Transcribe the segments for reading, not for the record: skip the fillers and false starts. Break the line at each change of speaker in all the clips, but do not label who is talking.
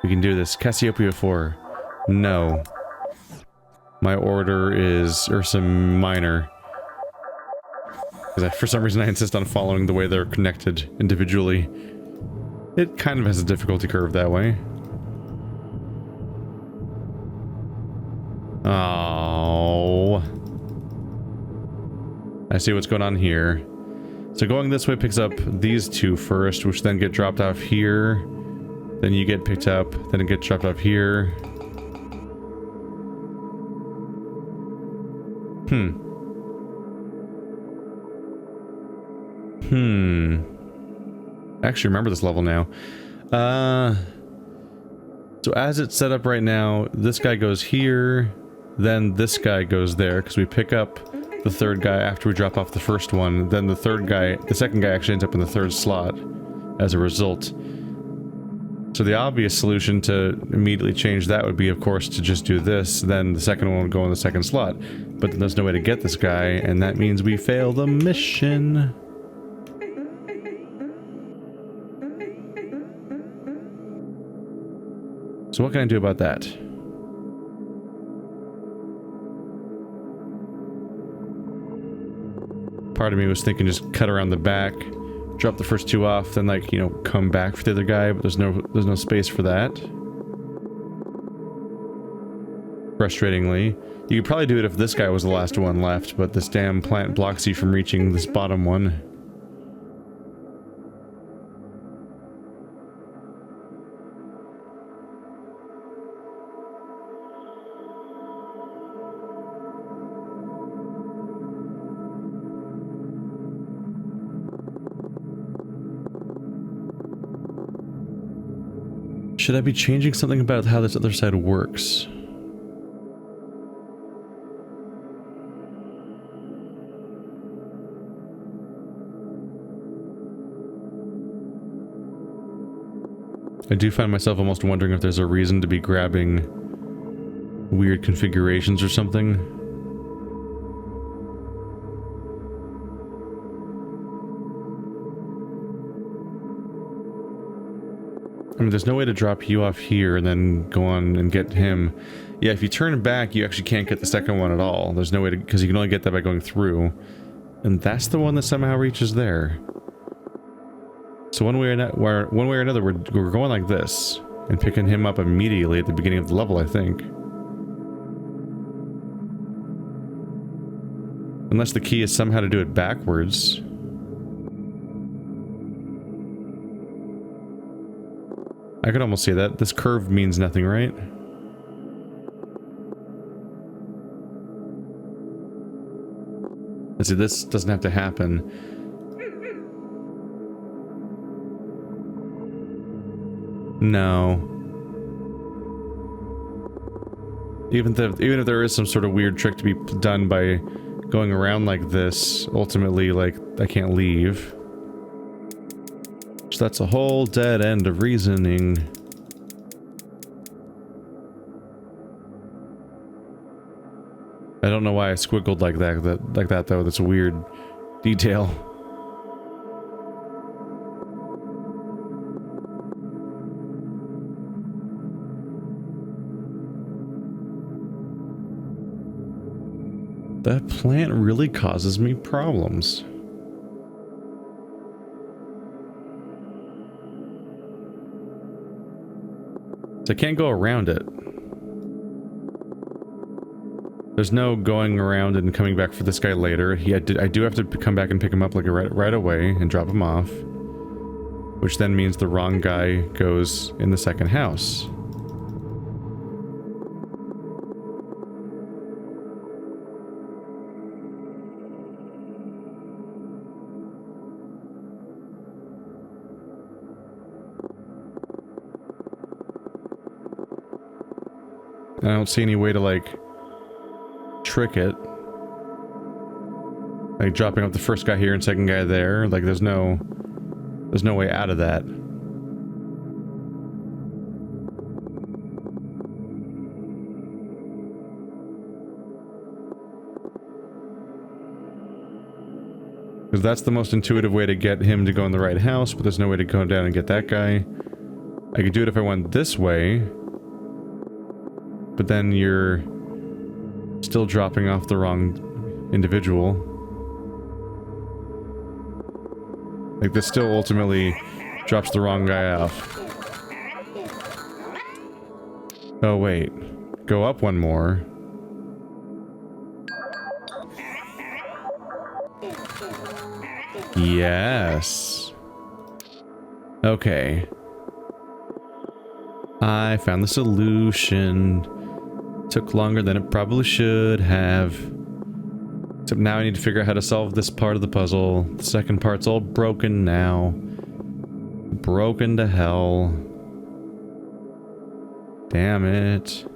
We can do this. Cassiopeia 4. No. My order is Ursa Minor. Because for some reason I insist on following the way they're connected individually. It kind of has a difficulty curve that way. Oh. I see what's going on here. So going this way picks up these two first, which then get dropped off here. Then you get picked up, then it gets dropped off here. I actually remember this level now. So as it's set up right now, this guy goes here, then this guy goes there, because we pick up the third guy after we drop off the first one. Then the second guy actually ends up in the third slot as a result. So the obvious solution to immediately change that would be, of course, to just do this, then the second one would go in the second slot. But then there's no way to get this guy, and that means we fail the mission. So what can I do about that? Part of me was thinking just cut around the back, drop the first two off, then like, you know, come back for the other guy, but there's no space for that. Frustratingly. You could probably do it if this guy was the last one left, but this damn plant blocks you from reaching this bottom one. Should I be changing something about how this other side works? I do find myself almost wondering if there's a reason to be grabbing weird configurations or something. I mean, there's no way to drop you off here and then go on and get him. Yeah, if you turn back, you actually can't get the second one at all. There's no way to, because you can only get that by going through. And that's the one that somehow reaches there. So one way or another, we're going like this and picking him up immediately at the beginning of the level, I think. Unless the key is somehow to do it backwards. I could almost say that. This curve means nothing, right? And see, this doesn't have to happen. No. Even if there is some sort of weird trick to be done by going around like this, ultimately, like, I can't leave. So that's a whole dead end of reasoning. I don't know why I squiggled like that though. That's a weird detail. That plant really causes me problems. So I can't go around it. There's no going around and coming back for this guy later. I do have to come back and pick him up like right away and drop him off. Which then means the wrong guy goes in the second house. I don't see any way to, like, trick it. Like, dropping off the first guy here and second guy there. Like, there's no way out of that. Because that's the most intuitive way to get him to go in the right house, but there's no way to go down and get that guy. I could do it if I went this way. But then you're still dropping off the wrong individual. Like, this still ultimately drops the wrong guy off. Oh, wait. Go up one more. Yes. Okay. I found the solution. Took longer than it probably should have. Except now I need to figure out how to solve this part of the puzzle. The second part's all broken now. Broken to hell. Damn it.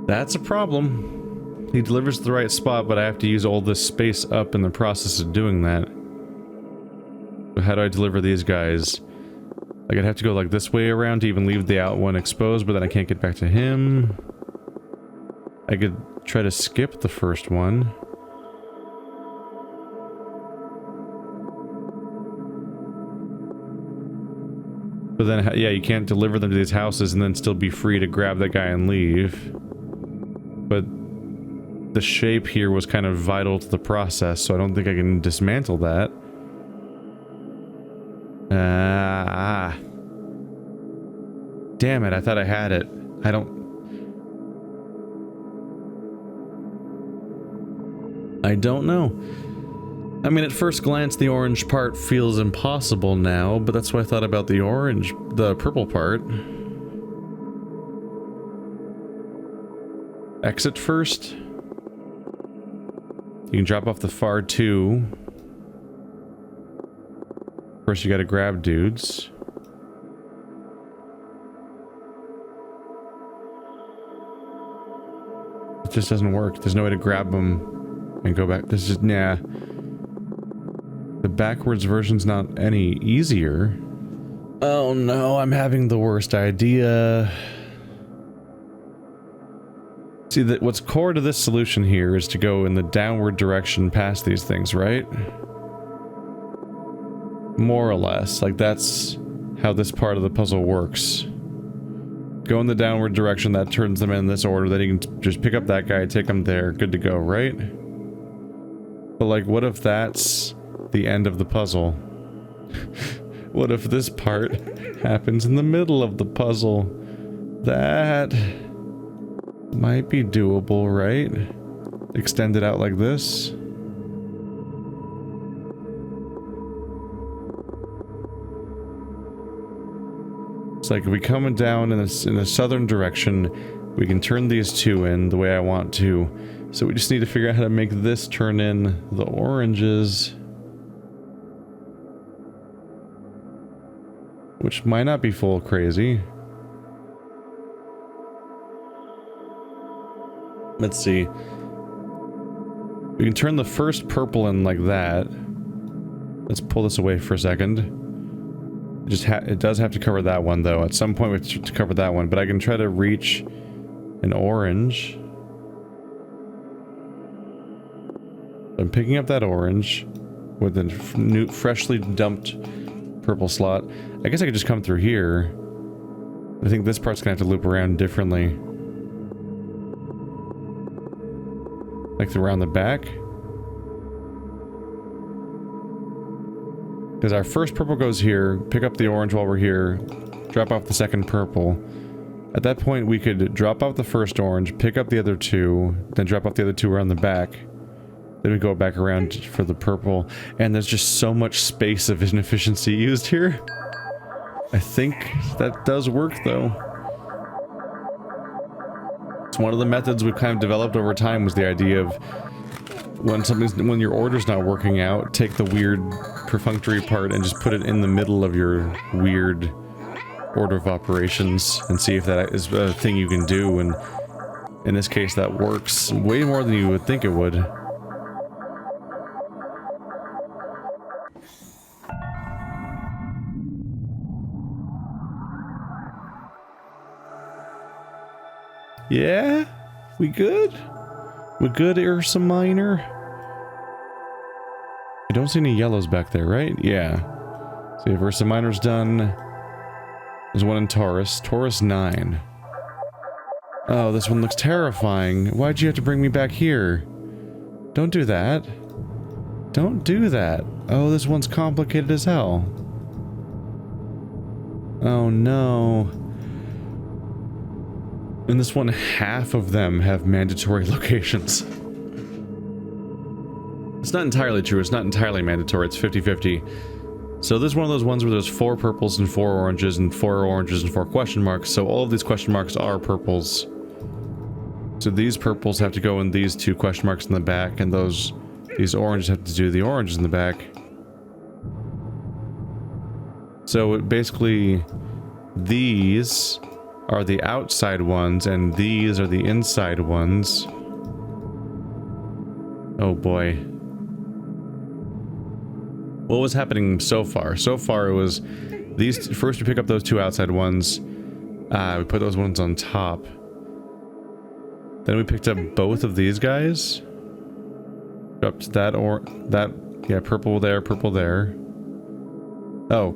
That's a problem. He delivers to the right spot, but I have to use all this space up in the process of doing that. So how do I deliver these guys? Like, I'd have to go like this way around to even leave the out one exposed, but then I can't get back to him. I could try to skip the first one. But then, yeah, you can't deliver them to these houses and then still be free to grab that guy and leave. But the shape here was kind of vital to the process, so I don't think I can dismantle that. Damn it, I thought I had it. I don't know. I mean, at first glance, the orange part feels impossible now, but that's what I thought about the purple part. Exit first. You can drop off the far two. First, you gotta grab dudes. It just doesn't work. There's no way to grab them and go back. This is, nah. The backwards version's not any easier. Oh no, I'm having the worst idea. See, that what's core to this solution here is to go in the downward direction past these things, right? More or less. Like, that's how this part of the puzzle works. Go in the downward direction, that turns them in this order, then you can just pick up that guy, take him there, good to go, right? But like, what if that's the end of the puzzle? What if this part happens in the middle of the puzzle? That might be doable, right? Extend it out like this. It's like if we come down in the southern direction, we can turn these two in the way I want to. So we just need to figure out how to make this turn in the oranges. Which might not be full crazy. Let's see. We can turn the first purple in like that. Let's pull this away for a second. It does have to cover that one though. At some point we have to cover that one, but I can try to reach an orange. I'm picking up that orange with a new, freshly dumped purple slot. I guess I could just come through here. I think this part's gonna have to loop around differently. Like around the back. Because our first purple goes here, pick up the orange while we're here, drop off the second purple. At that point we could drop off the first orange, pick up the other two, then drop off the other two around the back. Then we go back around for the purple, and there's just so much space of inefficiency used here. I think that does work though. It's one of the methods we've kind of developed over time, was the idea of when your order's not working out, take the weird perfunctory part and just put it in the middle of your weird order of operations and see if that is a thing you can do, and in this case that works way more than you would think it would. Yeah? We good? We good, Ursa Minor? I don't see any yellows back there, right? Yeah. So if Ursa Minor's done. There's one in Taurus. Taurus 9. Oh, this one looks terrifying. Why'd you have to bring me back here? Don't do that. Don't do that. Oh, this one's complicated as hell. Oh no. And this one, half of them have mandatory locations. It's not entirely true, it's not entirely mandatory, it's 50-50. So this is one of those ones where there's 4 purples and 4 oranges and 4 oranges and 4 question marks, so all of these question marks are purples. So these purples have to go in these 2 question marks in the back, and these oranges have to do the oranges in the back. So basically, these are the outside ones, and these are the inside ones. Oh boy. What was happening so far? So far it was these first we pick up those 2 outside ones. We put those ones on top. Then we picked up both of these guys. Up to that yeah, purple there, purple there. Oh.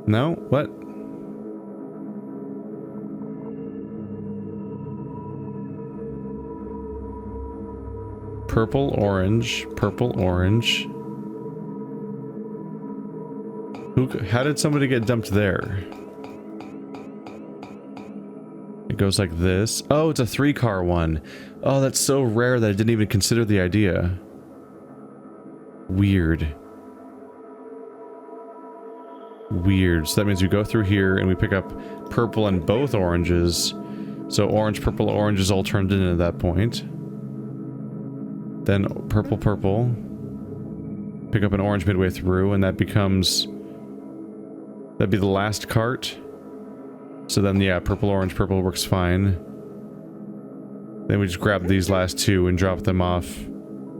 No? What? Purple, orange, purple, orange. How did somebody get dumped there? It goes like this. Oh, it's a 3-car one. Oh, that's so rare that I didn't even consider the idea. Weird. Weird. So that means we go through here and we pick up purple and both oranges. So orange, purple, orange is all turned in at that point. Then purple, purple. Pick up an orange midway through, and that becomes... That'd be the last cart. So then, yeah, purple, orange, purple works fine. Then we just grab these last 2 and drop them off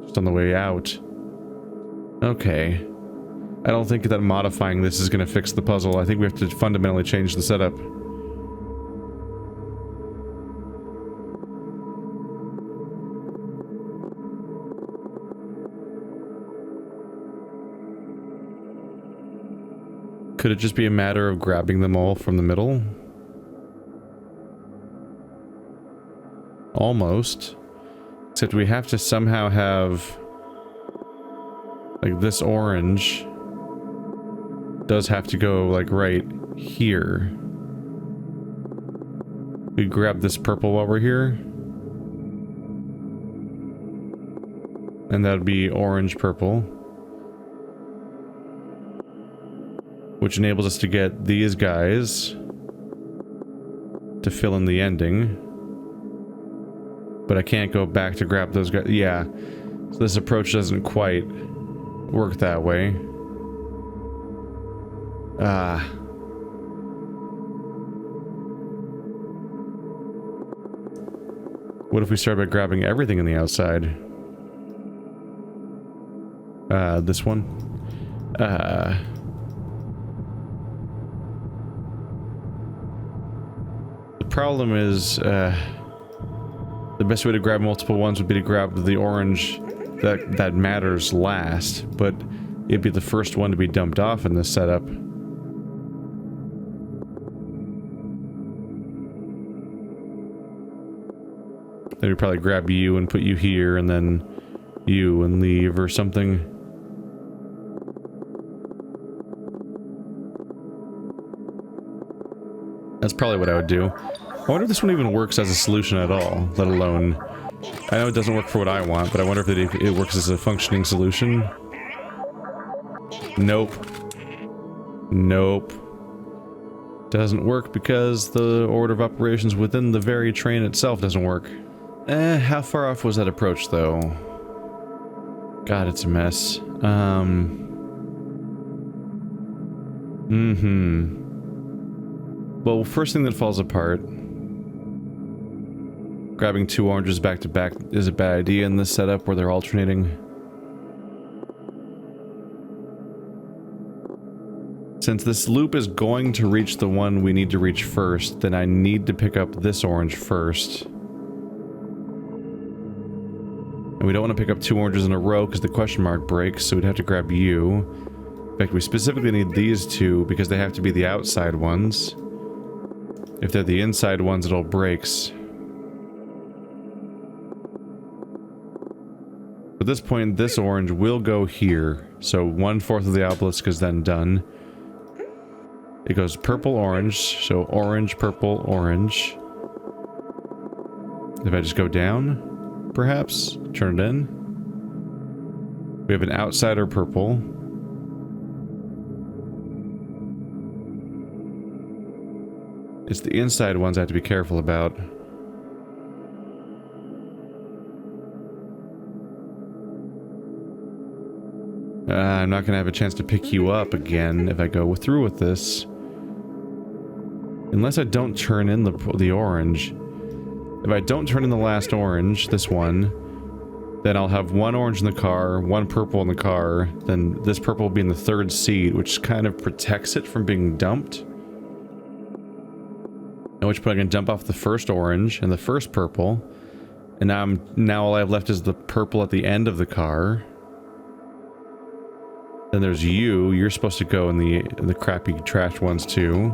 just on the way out. Okay. I don't think that modifying this is going to fix the puzzle. I think we have to fundamentally change the setup. Could it just be a matter of grabbing them all from the middle? Almost. Except we have to somehow have... Like, this orange does have to go, like, right here. We grab this purple while we're here. And that'd be orange, purple. Which enables us to get these guys to fill in the ending. But I can't go back to grab those guys. Yeah. So this approach doesn't quite work that way. What if we start by grabbing everything on the outside? This one? The problem is, the best way to grab multiple ones would be to grab the orange that matters last, but it'd be the first one to be dumped off in this setup. Then we'd probably grab you and put you here, and then you and leave or something. That's probably what I would do. I wonder if this one even works as a solution at all, let alone... I know it doesn't work for what I want, but I wonder if it works as a functioning solution. Nope. Nope. Doesn't work because the order of operations within the very train itself doesn't work. How far off was that approach, though? God, it's a mess. Well, first thing that falls apart... Grabbing 2 oranges back to back is a bad idea in this setup where they're alternating. Since this loop is going to reach the one we need to reach first, then I need to pick up this orange first. And we don't want to pick up 2 oranges in a row because the question mark breaks, so we'd have to grab you. In fact, we specifically need these 2 because they have to be the outside ones. If they're the inside ones, it all breaks. At this point, this orange will go here. So 1/4 of the obelisk is then done. It goes purple, orange, so orange, purple, orange. If I just go down, perhaps, turn it in. We have an outsider purple. It's the inside ones I have to be careful about. I'm not going to have a chance to pick you up again if I go through with this. Unless I don't turn in the orange. If I don't turn in the last orange, this one, then I'll have 1 orange in the car, 1 purple in the car, then this purple will be in the 3rd seat, which kind of protects it from being dumped. At which point I can dump off the first orange and the first purple, and now all I have left is the purple at the end of the car. Then there's you. You're supposed to go in the crappy trash ones too,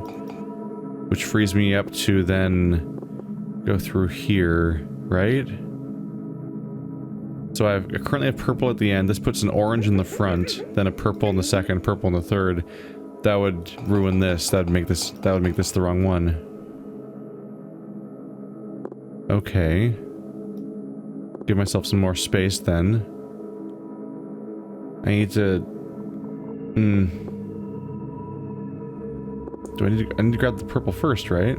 which frees me up to then go through here, right? So I currently have purple at the end. This puts an orange in the front, then a purple in the second, purple in the third. That would ruin this. That would make this the wrong one. Okay. Give myself some more space then. I need to... I need to grab the purple first, right?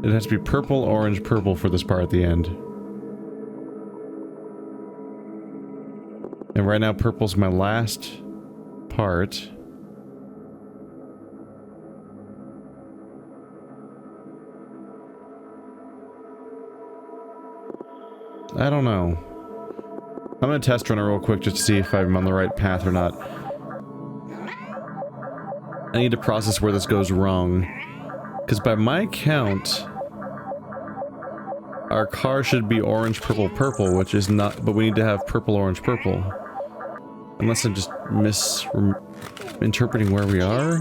It has to be purple, orange, purple for this part at the end. And right now purple's my last part. I don't know. I'm gonna test run it real quick just to see if I'm on the right path or not. I need to process where this goes wrong. Because by my count, our car should be orange, purple, purple, which is not, but we need to have purple, orange, purple. Unless I'm just misinterpreting where we are?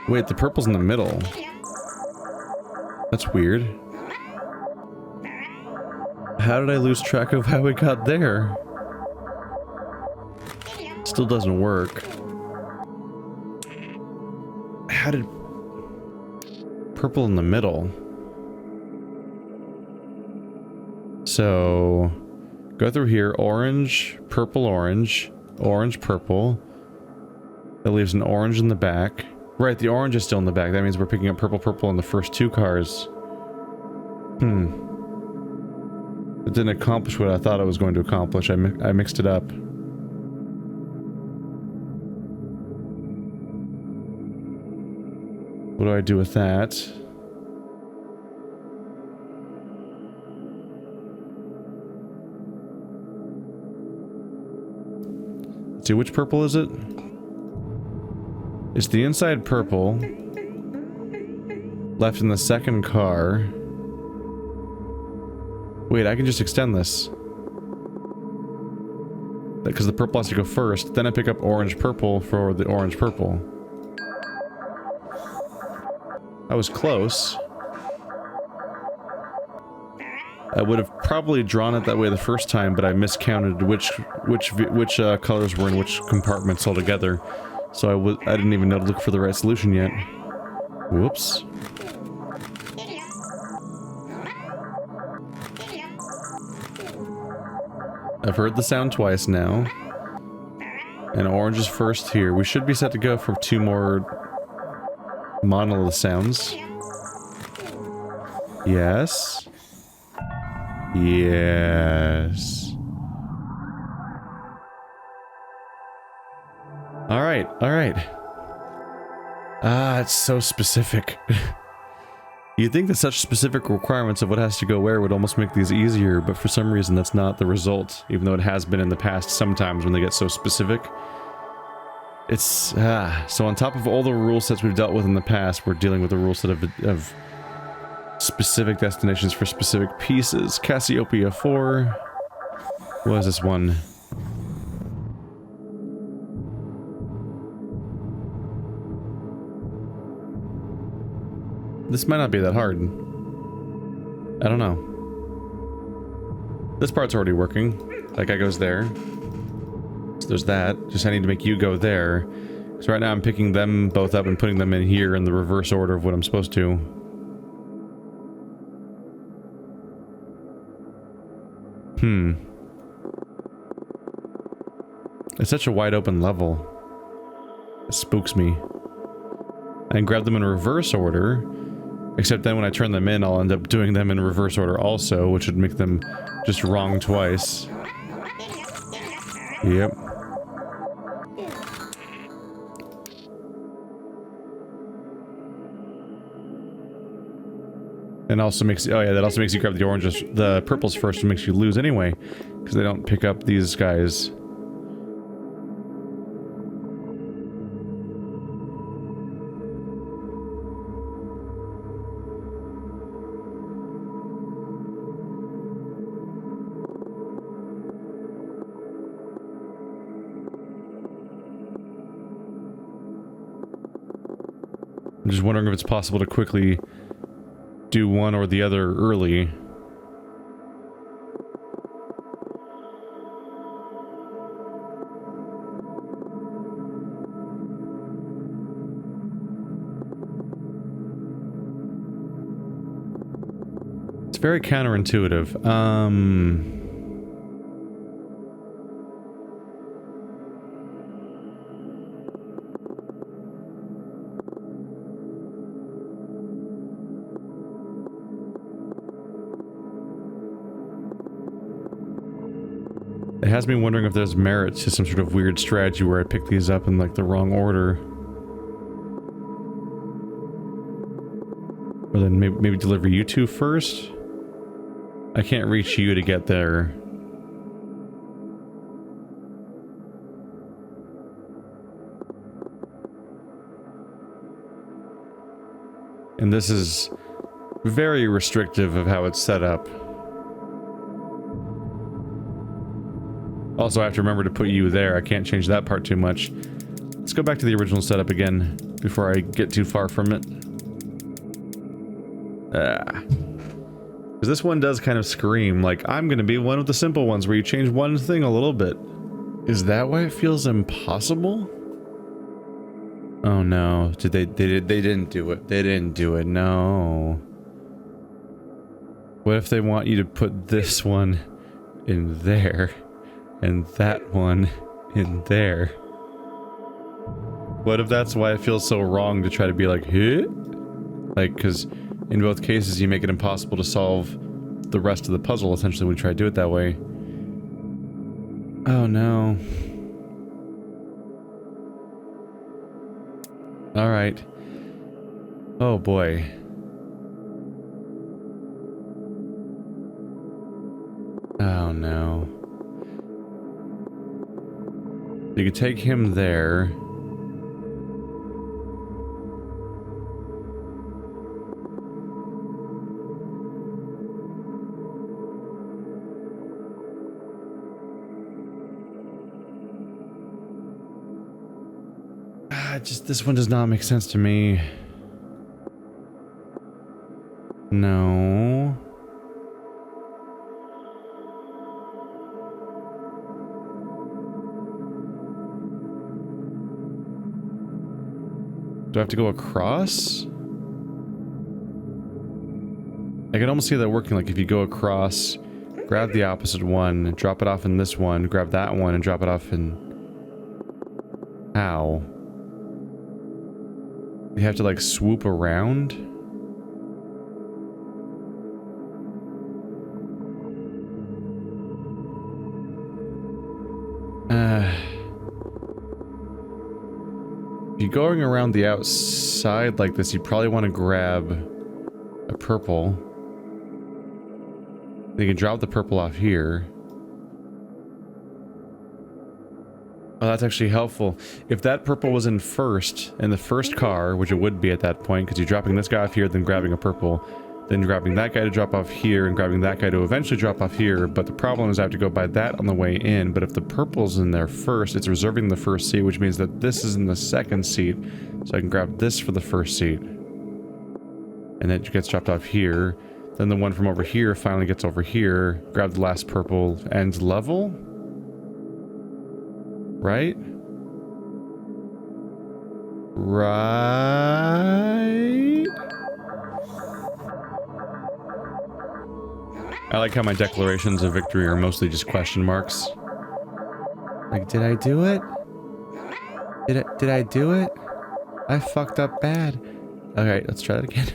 Wait, the purple's in the middle. That's weird. How did I lose track of how we got there? Still doesn't work. How did... Purple in the middle. So... Go through here. Orange, purple, orange. Orange, purple. That leaves an orange in the back. Right, the orange is still in the back. That means we're picking up purple, purple in the first 2 cars. It didn't accomplish what I thought it was going to accomplish. I mixed it up. What do I do with that? Let's see, which purple is it? It's the inside purple. Left in the second car. Wait, I can just extend this. Because the purple has to go first. Then I pick up orange purple for the orange purple. I was close. I would have probably drawn it that way the first time, but I miscounted which colors were in which compartments altogether. So I didn't even know to look for the right solution yet. Whoops. I've heard the sound twice now. And orange is first here. We should be set to go for 2 more monolith sounds. Yes. Yes. Alright, alright. Ah, it's so specific. You'd think that such specific requirements of what has to go where would almost make these easier, but for some reason that's not the result, even though it has been in the past sometimes when they get so specific. It's, so on top of all the rule sets we've dealt with in the past, we're dealing with a rule set of specific destinations for specific pieces. Cassiopeia 4. What is this one? This might not be that hard. I don't know. This part's already working. That guy goes there. So there's that. Just I need to make you go there. So right now I'm picking them both up and putting them in here in the reverse order of what I'm supposed to. It's such a wide open level. It spooks me. I can grab them in reverse order, except then when I turn them in, I'll end up doing them in reverse order also, which would make them just wrong twice. Yep. And also makes, oh yeah, that also makes you grab the oranges, the purples first, and makes you lose anyway, because they don't pick up these guys. I'm just wondering if it's possible to quickly do one or the other early. It's very counterintuitive. It has me wondering if there's merit to some sort of weird strategy where I pick these up in like the wrong order. Or then maybe deliver you two first? I can't reach you to get there. And this is very restrictive of how it's set up. Also, I have to remember to put you there. I can't change that part too much. Let's go back to the original setup again before I get too far from it. Because this one does kind of scream like, I'm going to be one of the simple ones where you change one thing a little bit. Is that why it feels impossible? Oh no, they didn't do it. They didn't do it, no. What if they want you to put this one in there? And that one in there. What if that's why it feels so wrong to try to be like, huh? Like, because in both cases you make it impossible to solve the rest of the puzzle, essentially, when you try to do it that way. Oh no. Alright. Oh boy. Oh no. You could take him there. This one does not make sense to me. No. Do I have to go across? I can almost see that working, like if you go across, grab the opposite one, drop it off in this one, grab that one, and drop it off in... How? You have to like swoop around? If you're going around the outside like this, you probably want to grab a purple. You can drop the purple off here. Oh, that's actually helpful. If that purple was in the first car, which it would be at that point, because you're dropping this guy off here, then grabbing a purple, then grabbing that guy to drop off here, and grabbing that guy to eventually drop off here. But the problem is I have to go by that on the way in. But if the purple's in there first, it's reserving the first seat, which means that this is in the second seat. So I can grab this for the first seat. And it gets dropped off here. Then the one from over here finally gets over here. Grab the last purple end level. Right? Right? I like how my declarations of victory are mostly just question marks. Like, did I do it? Did I do it? I fucked up bad. Okay, let's try that again.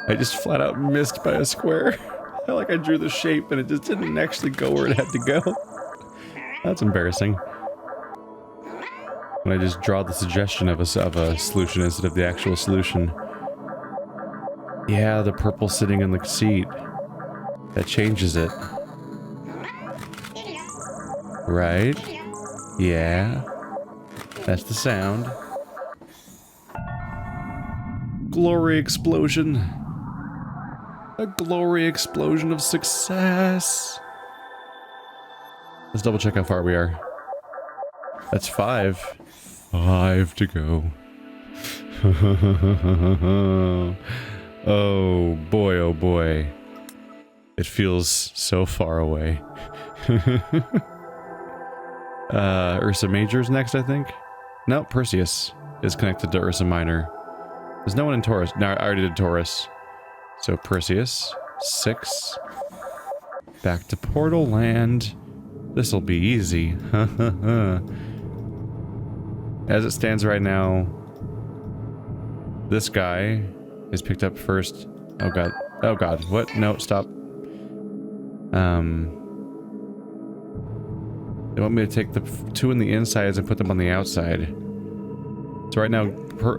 I just flat out missed by a square. I felt like I drew the shape and it just didn't actually go where it had to go. That's embarrassing. When I just draw the suggestion of a solution instead of the actual solution. Yeah, the purple sitting in the seat. That changes it. Right? Yeah. That's the sound. Glory explosion. A glory explosion of success. Let's double check how far we are. That's 5. 5 to go. Oh boy, oh boy. It feels so far away. Ursa Major's next, I think? No, Perseus is connected to Ursa Minor. There's no one in Taurus. No, I already did Taurus. So Perseus, 6. Back to Portal Land. This'll be easy. As it stands right now, this guy is picked up first. Oh god. Oh god. What? No, stop. They want me to take the 2 in the insides and put them on the outside. So right now,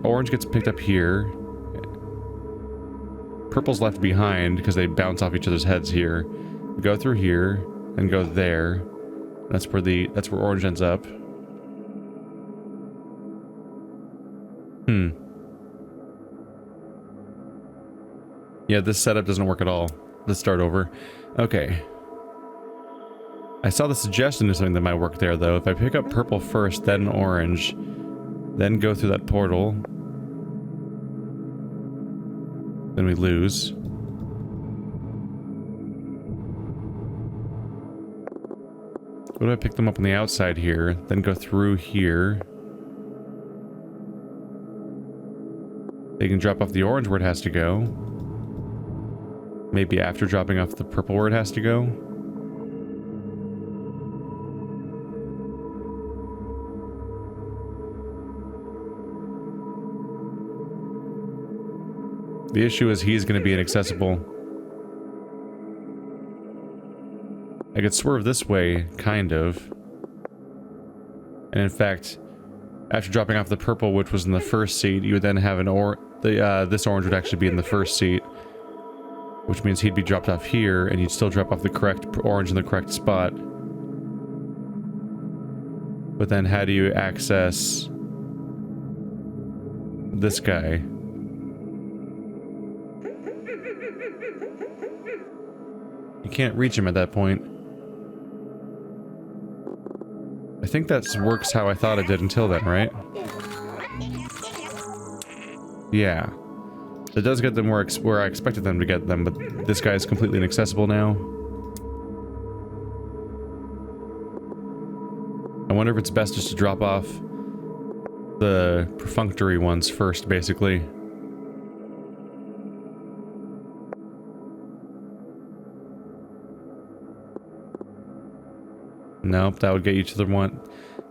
orange gets picked up here. Purple's left behind because they bounce off each other's heads here. We go through here and go there. That's where orange ends up. Yeah, this setup doesn't work at all. Let's start over. Okay. I saw the suggestion of something that might work there, though. If I pick up purple first, then orange, then go through that portal, then we lose. What if I pick them up on the outside here, then go through here? They can drop off the orange where it has to go. Maybe after dropping off the purple where it has to go. The issue is he's going to be inaccessible. I could swerve this way, kind of. And in fact, after dropping off the purple, which was in the first seat, you would then have this orange would actually be in the first seat. Which means he'd be dropped off here, and you'd still drop off the correct orange in the correct spot. But then how do you access this guy? You can't reach him at that point. I think that works how I thought it did until then, right? Yeah. It does get them where I expected them to get them, but this guy is completely inaccessible now. I wonder if it's best just to drop off the perfunctory ones first, basically. Nope, that would get you to the one.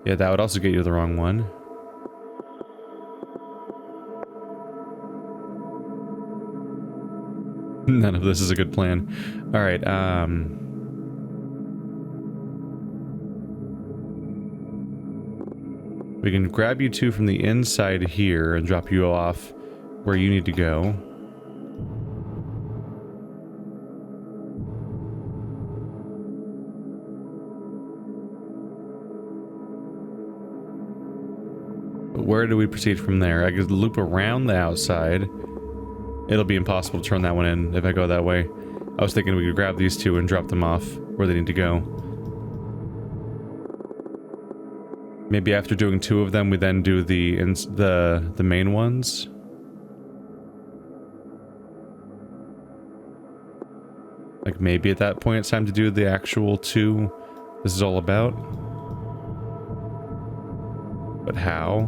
Yeah, that would also get you to the wrong one. None of this is a good plan. Alright, we can grab you 2 from the inside here and drop you off where you need to go. But where do we proceed from there? I could loop around the outside. It'll be impossible to turn that one in if I go that way. I was thinking we could grab these two and drop them off where they need to go. Maybe after doing 2 of them, we then do the main ones. Like maybe at that point it's time to do the actual 2 this is all about. But how?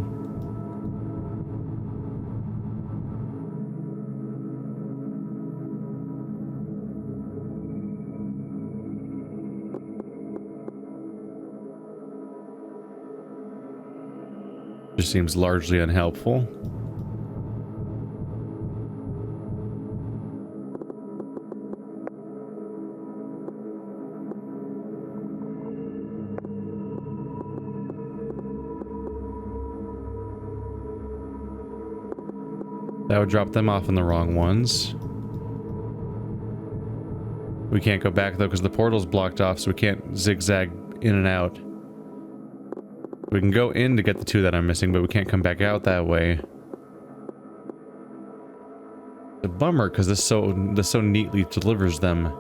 Just seems largely unhelpful. That would drop them off on the wrong ones. We can't go back though because the portal's blocked off, so we can't zigzag in and out. We can go in to get the 2 that I'm missing, but we can't come back out that way. It's a bummer because this so neatly delivers them. Of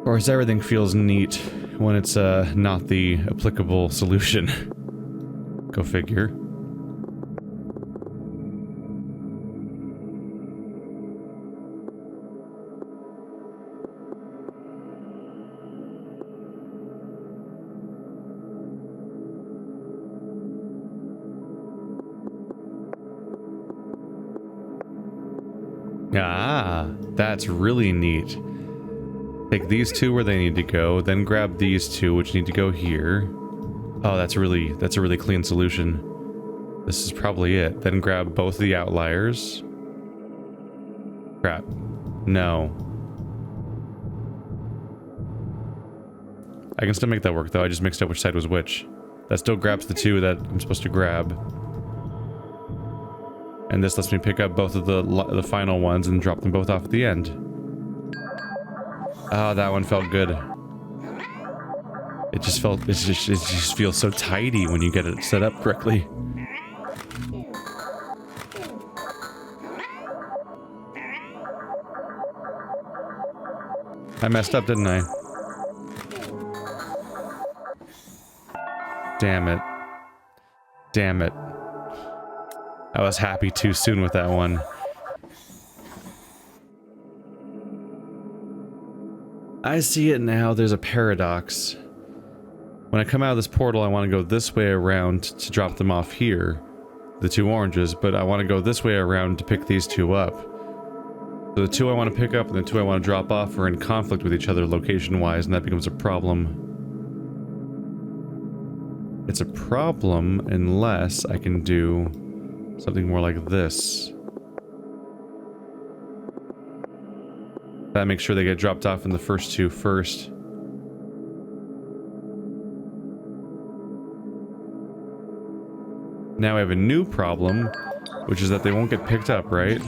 course, everything feels neat when it's not the applicable solution. Go figure. Ah, that's really neat. Take these 2 where they need to go, then grab these 2 which need to go here. Oh, that's a really clean solution. This is probably it. Then grab both of the outliers. Crap. No. I can still make that work though, I just mixed up which side was which. That still grabs the 2 that I'm supposed to grab. And this lets me pick up both of the final ones and drop them both off at the end. Oh, that one felt good. It just feels so tidy when you get it set up correctly. I messed up, didn't I? Damn it. Damn it. I was happy too soon with that one. I see it now, there's a paradox. When I come out of this portal, I want to go this way around to drop them off here. The 2 oranges, but I want to go this way around to pick these 2 up. So the 2 I want to pick up and the 2 I want to drop off are in conflict with each other location-wise, and that becomes a problem. It's a problem unless I can do something more like this. That makes sure they get dropped off in the first 2 first. Now we have a new problem, which is that they won't get picked up, right?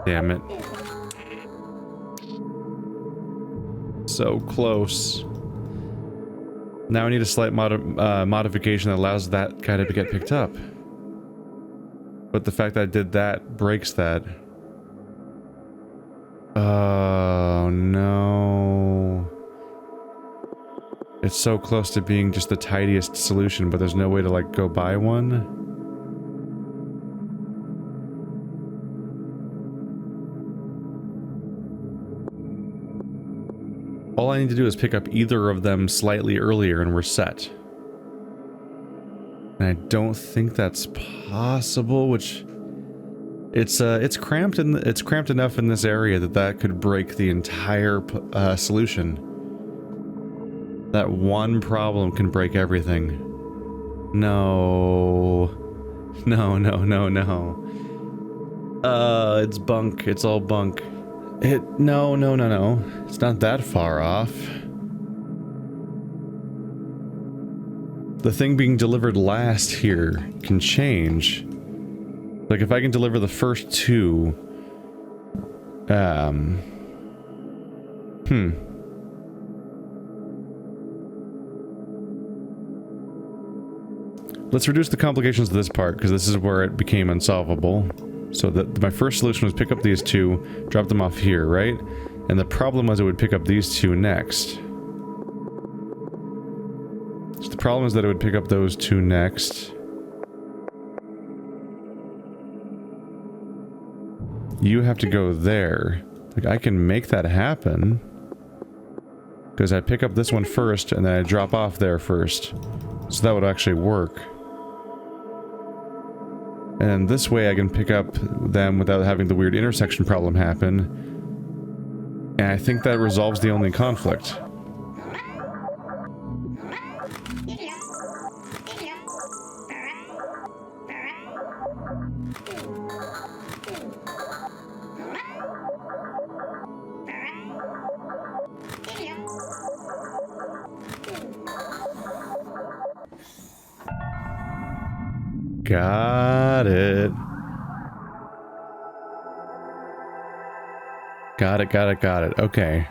Damn it. So close. Now I need a slight modification that allows that guy to get picked up. But the fact that I did that breaks that. Oh no. It's so close to being just the tidiest solution, but there's no way to like go buy one. All I need to do is pick up either of them slightly earlier and we're set. And I don't think that's possible, which it's cramped enough in this area that that could break the entire solution. That one problem can break everything. No. No, no, no, no. It's bunk. It's all bunk. No, no, no, no. It's not that far off. The thing being delivered last here can change. Like if I can deliver the first 2... Let's reduce the complications of this part, because this is where it became unsolvable. So my first solution was pick up these two, drop them off here, right? And the problem was it would pick up these two next. So the problem is that it would pick up those two next. You have to go there. Like, I can make that happen. Because I pick up this one first, and then I drop off there first. So that would actually work. And this way I can pick up them without having the weird intersection problem happen. And I think that resolves the only conflict. Got it. Got it. Okay.